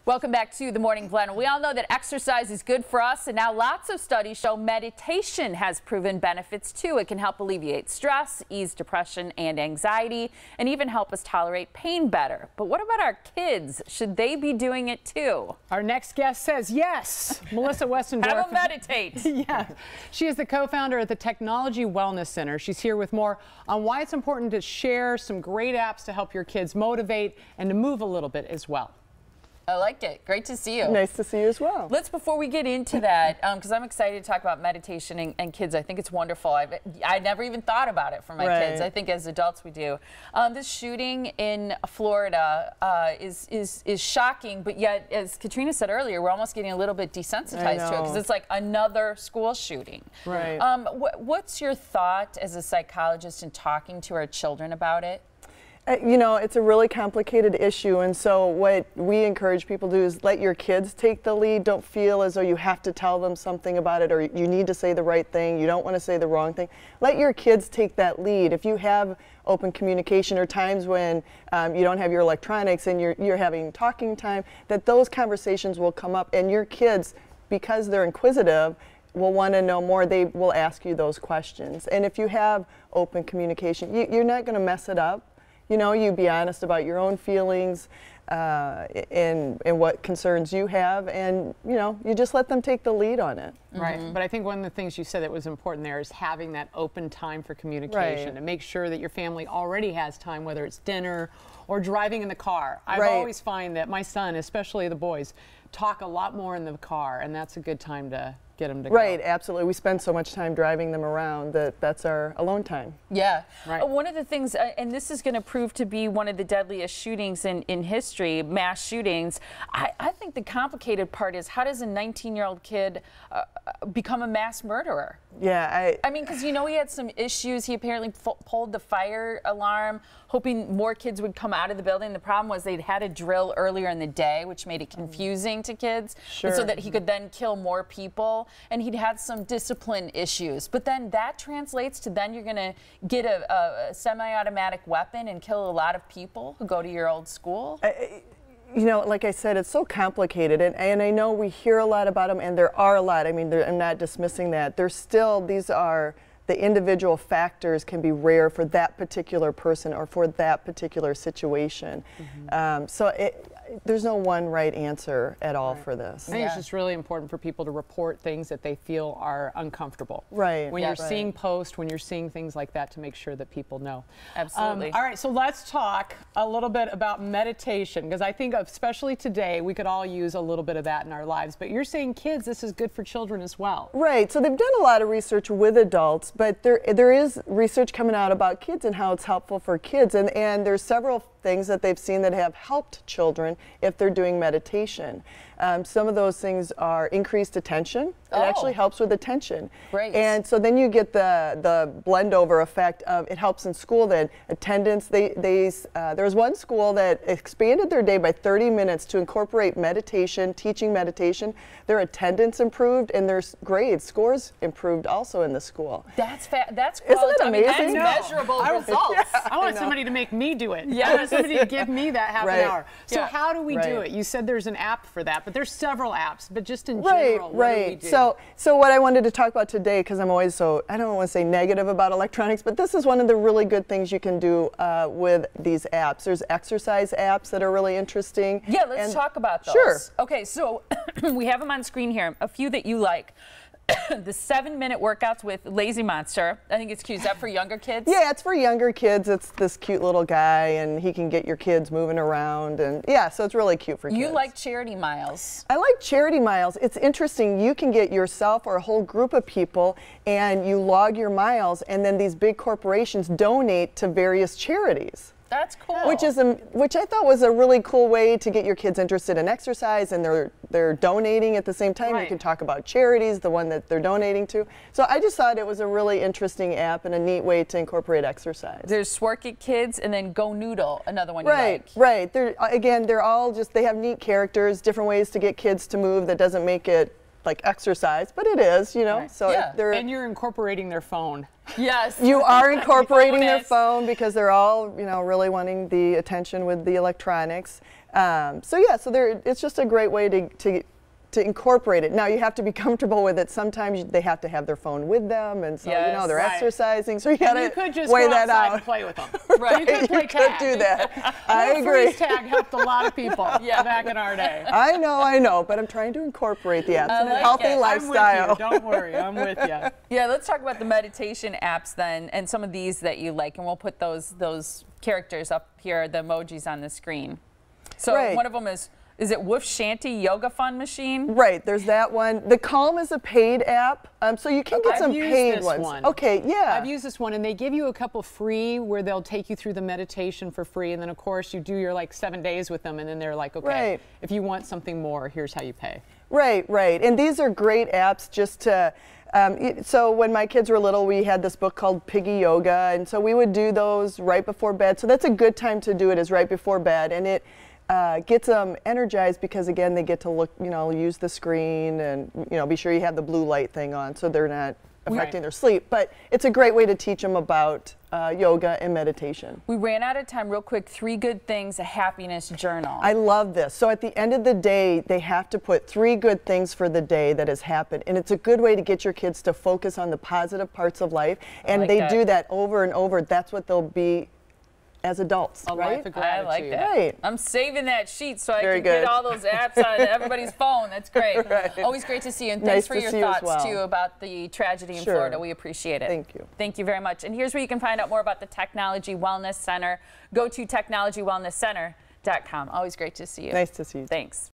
Welcome back to the Morning Blend. We all know that exercise is good for us, and now lots of studies show meditation has proven benefits too. It can help alleviate stress, ease depression and anxiety, and even help us tolerate pain better. But what about our kids? Should they be doing it too? Our next guest says yes. Melissa Westendorf. Have them meditate. Yeah. She is the co-founder at the Technology Wellness Center. She's here with more on why it's important to share some great apps to help your kids motivate and to move a little bit as well. I like it. Great to see you. Nice to see you as well. Before we get into that, because I'm excited to talk about meditation and kids. I think it's wonderful. I never even thought about it for my kids. I think as adults we do. This shooting in Florida is shocking, but yet, as Katrina said earlier, we're almost getting a little bit desensitized to it because it's like another school shooting. Right. What's your thought as a psychologist in talking to our children about it? You know, it's a really complicated issue, and so what we encourage people to do is let your kids take the lead. Don't feel as though you have to tell them something about it or you need to say the right thing. You don't want to say the wrong thing. Let your kids take that lead. If you have open communication or times when you don't have your electronics and you're having talking time, that those conversations will come up, and your kids, because they're inquisitive, will want to know more. They will ask you those questions. And if you have open communication, you're not going to mess it up. You know, you be honest about your own feelings and what concerns you have, and you know, you just let them take the lead on it. Right. But I think one of the things you said that was important there is having that open time for communication and make sure that your family already has time, whether it's dinner or driving in the car. I always find that my son, especially the boys, talk a lot more in the car, and that's a good time to get them to go. Right, absolutely. We spend so much time driving them around that that's our alone time. Yeah. Right. One of the things, and this is going to prove to be one of the deadliest shootings in history, mass shootings, I think the complicated part is how does a 19-year-old kid become a mass murderer? Yeah, I mean, because you know he had some issues. He apparently pulled the fire alarm, hoping more kids would come out of the building. The problem was they'd had a drill earlier in the day, which made it confusing to kids, and so that he could then kill more people. And he'd had some discipline issues. But then that translates to then you're going to get a semi-automatic weapon and kill a lot of people who go to your old school. You know, like I said, it's so complicated, and I know we hear a lot about them, and there are a lot. I mean, I'm not dismissing that. There's still, these are, the individual factors can be rare for that particular person or for that particular situation. So there's no one right answer at all for this. I think it's just really important for people to report things that they feel are uncomfortable. Right. When you're seeing posts, when you're seeing things like that, to make sure that people know. Absolutely. All right, so let's talk a little bit about meditation, because I think especially today we could all use a little bit of that in our lives. But you're saying kids, this is good for children as well. Right. So they've done a lot of research with adults, but there is research coming out about kids and how it's helpful for kids. And there's several things that they've seen that have helped children if they're doing meditation. Some of those things are increased attention. It actually helps with attention. Great. And so then you get the blend over effect of it helps in school. Then attendance, there was one school that expanded their day by 30 minutes to incorporate meditation, teaching meditation. Their attendance improved and their grades, scores improved also in the school. That's quality. Isn't it amazing? I mean, that's measurable results. I want somebody to make me do it. I want somebody to give me that half an hour. So how do we do it? You said there's an app for that, but there's several apps, but just in general, what do we do? So what I wanted to talk about today, because I'm always I don't want to say negative about electronics, but this is one of the really good things you can do with these apps. There's exercise apps that are really interesting. Yeah, let's talk about those. Sure. Okay, so we have them on screen here, a few that you like. The 7-minute workouts with Lazy Monster. I think it's cute. Is that for younger kids? Yeah, it's for younger kids. It's this cute little guy, and he can get your kids moving around. And yeah, so it's really cute for kids. You like charity miles. I like charity miles. It's interesting. You can get yourself or a whole group of people, and you log your miles, and then these big corporations donate to various charities. That's cool. Which I thought was a really cool way to get your kids interested in exercise, and they're donating at the same time. You can talk about charities, the one that they're donating to. So I just thought it was a really interesting app and a neat way to incorporate exercise. There's Swerk It Kids and then Go Noodle, another one you like. Right. They're all just, they have neat characters, different ways to get kids to move that doesn't make it like exercise, but it is, you know. Right. So Yeah. if they're And you're incorporating their phone. Yes. you are incorporating their Bonus. phone because they're all, you know, really wanting the attention with the electronics. So yeah, so it's just a great way to incorporate it. Now you have to be comfortable with it. Sometimes they have to have their phone with them, and so you know they're exercising. So you got to weigh that out. And play with them. Right, You could play tag. do that. I agree. Freeze tag helped a lot of people back in our day. I know, but I'm trying to incorporate the apps in a like healthy it. lifestyle. I'm with you. Don't worry, I'm with you. Yeah, let's talk about the meditation apps then, and some of these that you like, and we'll put those characters up here, the emojis on the screen. So one of them is it Woof Shanty Yoga Fun Machine? Right, there's that one. The Calm is a paid app, so you can get some paid ones. Okay, yeah. I've used this one, and they give you a couple free where they'll take you through the meditation for free, and then of course you do your like 7 days with them, and then they're like, okay, if you want something more, here's how you pay. Right, and these are great apps just to. So when my kids were little, we had this book called Piggy Yoga, and so we would do those right before bed. So that's a good time to do it, is right before bed, and it gets them energized because again they get to look, you know, use the screen, and you know, be sure you have the blue light thing on so they're not affecting their sleep. But it's a great way to teach them about yoga and meditation. We ran out of time real quick. 3 good things, a happiness journal. I love this. So at the end of the day, they have to put 3 good things for the day that has happened. And it's a good way to get your kids to focus on the positive parts of life. And they do that over and over. That's what they'll be as adults, right? Life of gratitude. I like that. Right. I'm saving that sheet so I can get all those apps on everybody's phone. That's great. Always great to see you. And thanks for your thoughts, too, about the tragedy in Florida. We appreciate it. Thank you. Thank you very much. And here's where you can find out more about the Technology Wellness Center. Go to technologywellnesscenter.com. Always great to see you. Nice to see you. Thanks.